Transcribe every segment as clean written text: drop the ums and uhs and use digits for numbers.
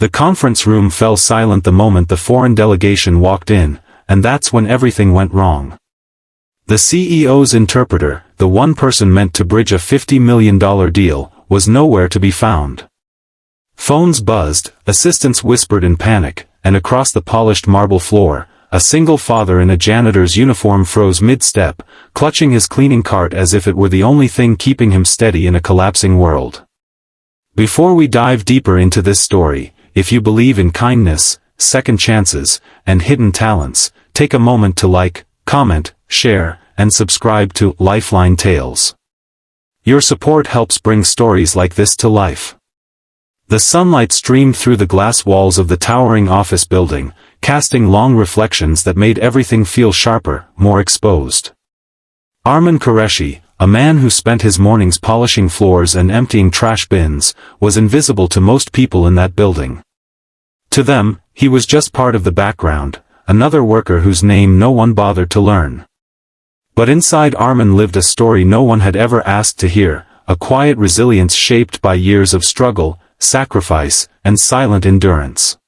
The conference room fell silent the moment the foreign delegation walked in, and that's when everything went wrong. The CEO's interpreter, the one person meant to bridge a $50 million deal, was nowhere to be found. Phones buzzed, assistants whispered in panic, and across the polished marble floor, a single father in a janitor's uniform froze mid-step, clutching his cleaning cart as if it were the only thing keeping him steady in a collapsing world. Before we dive deeper into this story, if you believe in kindness, second chances, and hidden talents, take a moment to like, comment, share, and subscribe to Lifeline Tales. Your support helps bring stories like this to life. The sunlight streamed through the glass walls of the towering office building, casting long reflections that made everything feel sharper, more exposed. Armin Qureshi, a man who spent his mornings polishing floors and emptying trash bins, was invisible to most people in that building. To them, he was just part of the background, another worker whose name no one bothered to learn. But inside Armin lived a story no one had ever asked to hear, a quiet resilience shaped by years of struggle, sacrifice, and silent endurance.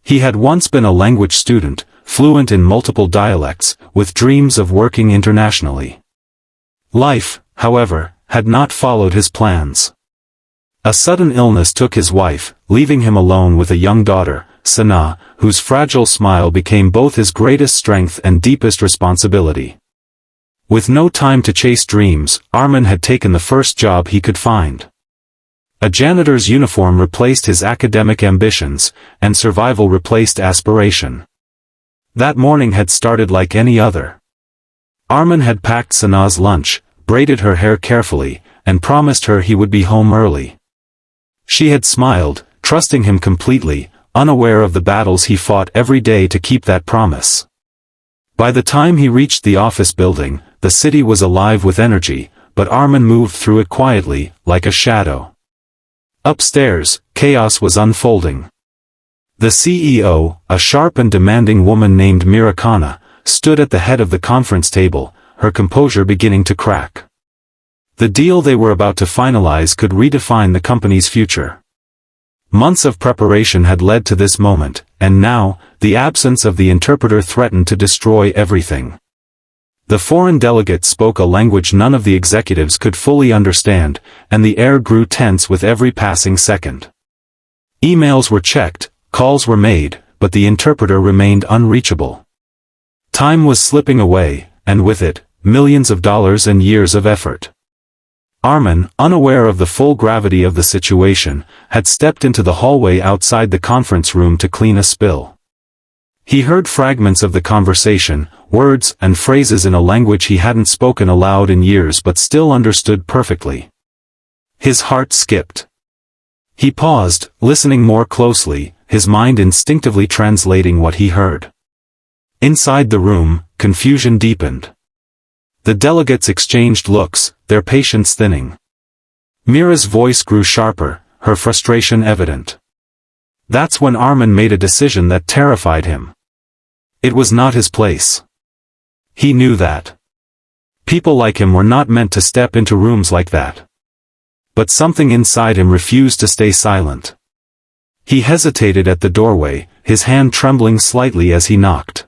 He had once been a language student, fluent in multiple dialects, with dreams of working internationally. Life, however, had not followed his plans. A sudden illness took his wife, leaving him alone with a young daughter, Sana, whose fragile smile became both his greatest strength and deepest responsibility. With no time to chase dreams, Armin had taken the first job he could find. A janitor's uniform replaced his academic ambitions, and survival replaced aspiration. That morning had started like any other. Armin had packed Sana's lunch, braided her hair carefully, and promised her he would be home early. She had smiled, trusting him completely, unaware of the battles he fought every day to keep that promise. By the time he reached the office building, the city was alive with energy, but Armin moved through it quietly, like a shadow. Upstairs, chaos was unfolding. The CEO, a sharp and demanding woman named Mira Khanna, stood at the head of the conference table, her composure beginning to crack. The deal they were about to finalize could redefine the company's future. Months of preparation had led to this moment, and now, the absence of the interpreter threatened to destroy everything. The foreign delegate spoke a language none of the executives could fully understand, and the air grew tense with every passing second. Emails were checked, calls were made, but the interpreter remained unreachable. Time was slipping away, and with it, millions of dollars and years of effort. Armin, unaware of the full gravity of the situation, had stepped into the hallway outside the conference room to clean a spill. He heard fragments of the conversation, words and phrases in a language he hadn't spoken aloud in years but still understood perfectly. His heart skipped. He paused, listening more closely, his mind instinctively translating what he heard. Inside the room, confusion deepened. The delegates exchanged looks, their patience thinning. Mira's voice grew sharper, her frustration evident. That's when Armin made a decision that terrified him. It was not his place. He knew that. People like him were not meant to step into rooms like that. But something inside him refused to stay silent. He hesitated at the doorway, his hand trembling slightly as he knocked.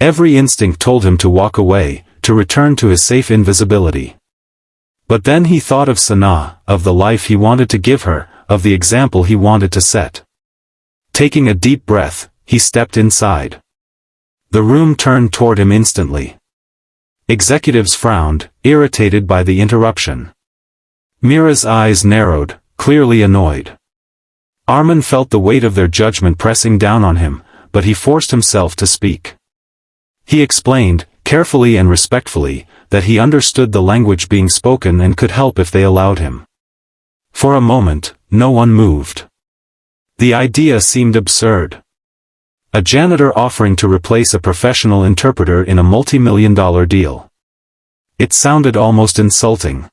Every instinct told him to walk away, to return to his safe invisibility. But then he thought of Sana, of the life he wanted to give her, of the example he wanted to set. Taking a deep breath, he stepped inside. The room turned toward him instantly. Executives frowned, irritated by the interruption. Mira's eyes narrowed, clearly annoyed. Armin felt the weight of their judgment pressing down on him, but he forced himself to speak. He explained, carefully and respectfully, that he understood the language being spoken and could help if they allowed him. For a moment, no one moved. The idea seemed absurd. A janitor offering to replace a professional interpreter in a multi-million-dollar deal. It sounded almost insulting.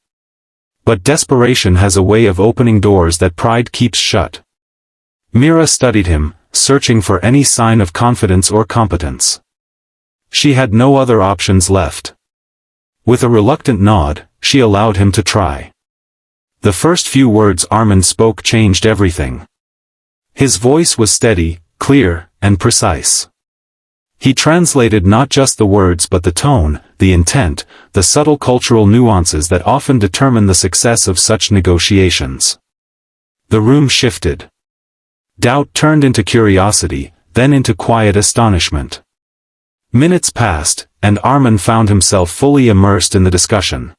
But desperation has a way of opening doors that pride keeps shut. Mira studied him, searching for any sign of confidence or competence. She had no other options left. With a reluctant nod, she allowed him to try. The first few words Armin spoke changed everything. His voice was steady, clear, and precise. He translated not just the words but the tone, the intent, the subtle cultural nuances that often determine the success of such negotiations. The room shifted. Doubt turned into curiosity, then into quiet astonishment. Minutes passed, and Armin found himself fully immersed in the discussion.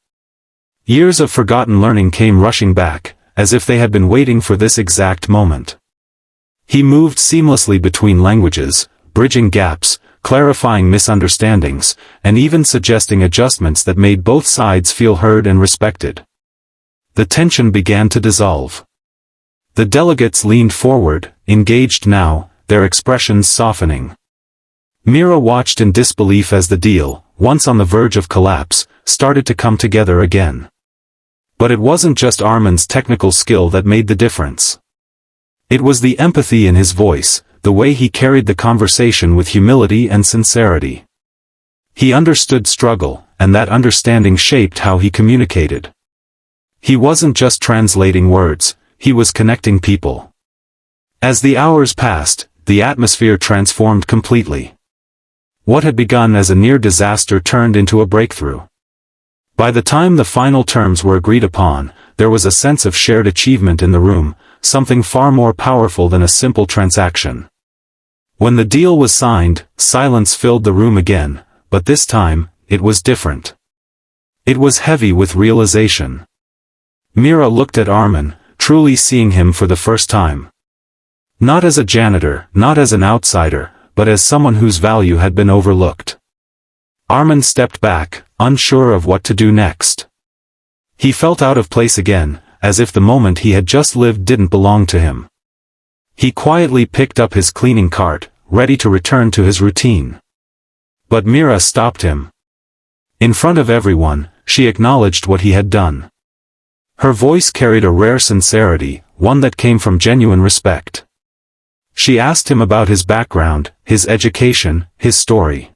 Years of forgotten learning came rushing back, as if they had been waiting for this exact moment. He moved seamlessly between languages, bridging gaps, clarifying misunderstandings, and even suggesting adjustments that made both sides feel heard and respected. The tension began to dissolve. The delegates leaned forward, engaged now, their expressions softening. Mira watched in disbelief as the deal, once on the verge of collapse, started to come together again. But it wasn't just Armin's technical skill that made the difference. It was the empathy in his voice, the way he carried the conversation with humility and sincerity. He understood struggle, and that understanding shaped how he communicated. He wasn't just translating words, he was connecting people. As the hours passed, the atmosphere transformed completely. What had begun as a near disaster turned into a breakthrough. By the time the final terms were agreed upon, there was a sense of shared achievement in the room, something far more powerful than a simple transaction. When the deal was signed, silence filled the room again, but this time, it was different. It was heavy with realization. Mira looked at Armin, truly seeing him for the first time. Not as a janitor, not as an outsider, but as someone whose value had been overlooked. Armin stepped back, unsure of what to do next. He felt out of place again, as if the moment he had just lived didn't belong to him. He quietly picked up his cleaning cart, ready to return to his routine. But Mira stopped him. In front of everyone, she acknowledged what he had done. Her voice carried a rare sincerity, one that came from genuine respect. She asked him about his background, his education, his story.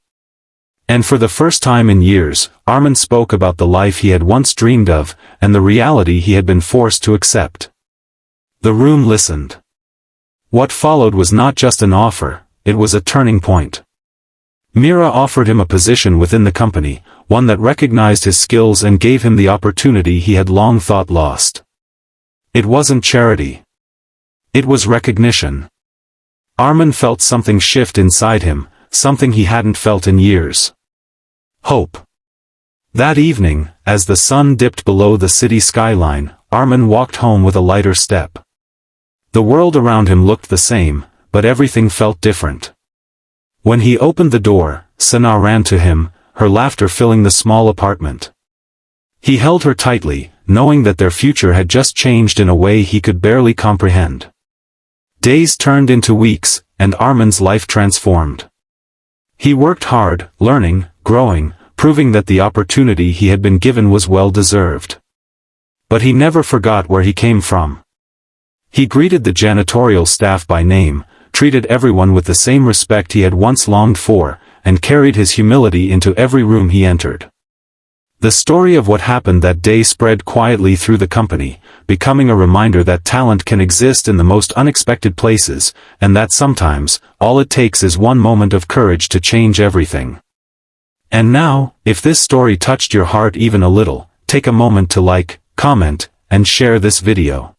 And for the first time in years, Armin spoke about the life he had once dreamed of, and the reality he had been forced to accept. The room listened. What followed was not just an offer, it was a turning point. Mira offered him a position within the company, one that recognized his skills and gave him the opportunity he had long thought lost. It wasn't charity. It was recognition. Armin felt something shift inside him, something he hadn't felt in years. Hope. That evening, as the sun dipped below the city skyline, Armin walked home with a lighter step. The world around him looked the same, but everything felt different. When he opened the door, Sana ran to him, her laughter filling the small apartment. He held her tightly, knowing that their future had just changed in a way he could barely comprehend. Days turned into weeks, and Armin's life transformed. He worked hard, learning, growing, proving that the opportunity he had been given was well-deserved. But he never forgot where he came from. He greeted the janitorial staff by name, treated everyone with the same respect he had once longed for, and carried his humility into every room he entered. The story of what happened that day spread quietly through the company, becoming a reminder that talent can exist in the most unexpected places, and that sometimes, all it takes is one moment of courage to change everything. And now, if this story touched your heart even a little, take a moment to like, comment, and share this video.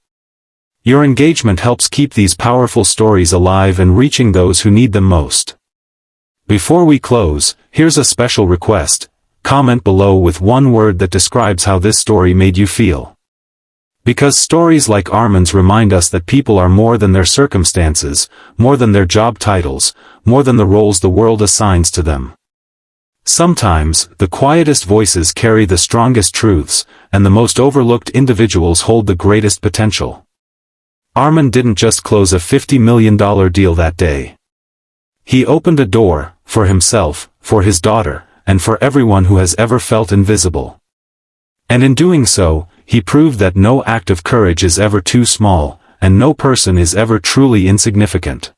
Your engagement helps keep these powerful stories alive and reaching those who need them most. Before we close, here's a special request. Comment below with one word that describes how this story made you feel. Because stories like Armin's remind us that people are more than their circumstances, more than their job titles, more than the roles the world assigns to them. Sometimes, the quietest voices carry the strongest truths, and the most overlooked individuals hold the greatest potential. Armin didn't just close a $50 million deal that day. He opened a door, for himself, for his daughter, and for everyone who has ever felt invisible. And in doing so, he proved that no act of courage is ever too small, and no person is ever truly insignificant.